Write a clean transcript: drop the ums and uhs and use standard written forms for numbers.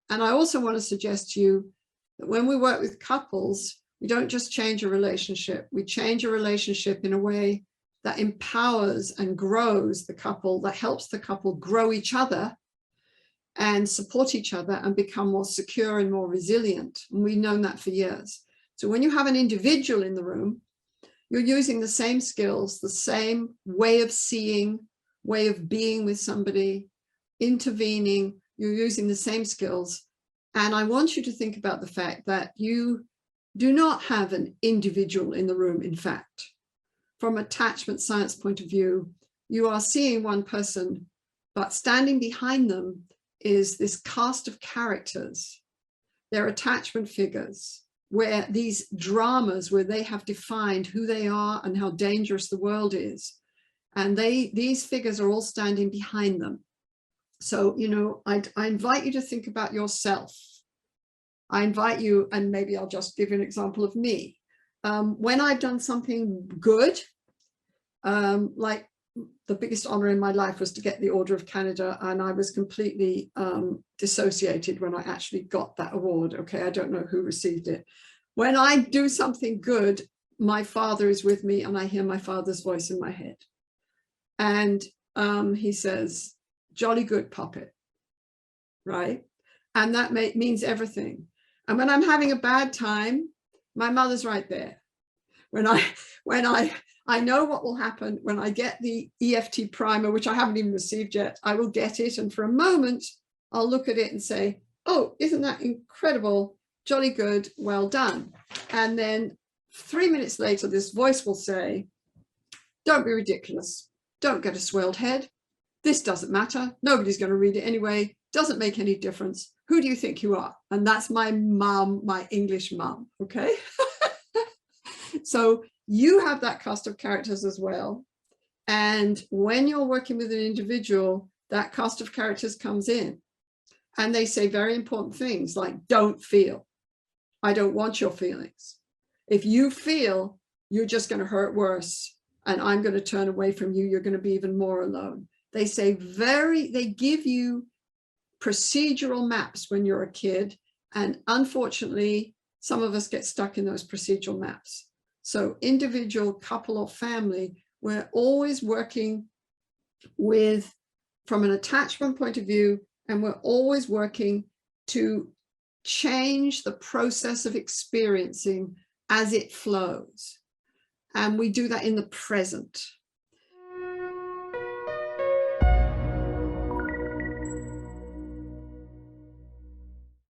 And I also want to suggest to you that when we work with couples, we don't just change a relationship. We change a relationship in a way that empowers and grows the couple, that helps the couple grow each other and support each other and become more secure and more resilient. And we've known that for years. So when you have an individual in the room, you're using the same skills, the same way of seeing, way of being with somebody, intervening. You're using the same skills. And I want you to think about the fact that you do not have an individual in the room. In fact, from attachment science point of view, you are seeing one person, but standing behind them is this cast of characters. They're attachment figures, where these dramas where they have defined who they are and how dangerous the world is. And these figures are all standing behind them. So, you know, I invite you to think about yourself. I invite you, and maybe I'll just give you an example of me. When I've done something good, like the biggest honor in my life was to get the Order of Canada, and I was completely dissociated when I actually got that award. Okay, I don't know who received it. When I do something good, my father is with me and I hear my father's voice in my head. And he says, "Jolly good, puppet," right? And that means everything. And when I'm having a bad time, my mother's right there. When I know what will happen when I get the EFT primer, which I haven't even received yet, I will get it. And for a moment, I'll look at it and say, "Oh, isn't that incredible? Jolly good, well done." And then 3 minutes later, this voice will say, "Don't be ridiculous. Don't get a swelled head. This doesn't matter. Nobody's going to read it anyway. Doesn't make any difference. Who do you think you are?" And that's my mum, my English mum. Okay. So you have that cast of characters as well. And when you're working with an individual, that cast of characters comes in and they say very important things like, "Don't feel. I don't want your feelings. If you feel, you're just going to hurt worse. And I'm going to turn away from you. You're going to be even more alone." They say they give you procedural maps when you're a kid. And unfortunately, some of us get stuck in those procedural maps. So individual, couple, or family, we're always working with, from an attachment point of view, and we're always working to change the process of experiencing as it flows. And we do that in the present.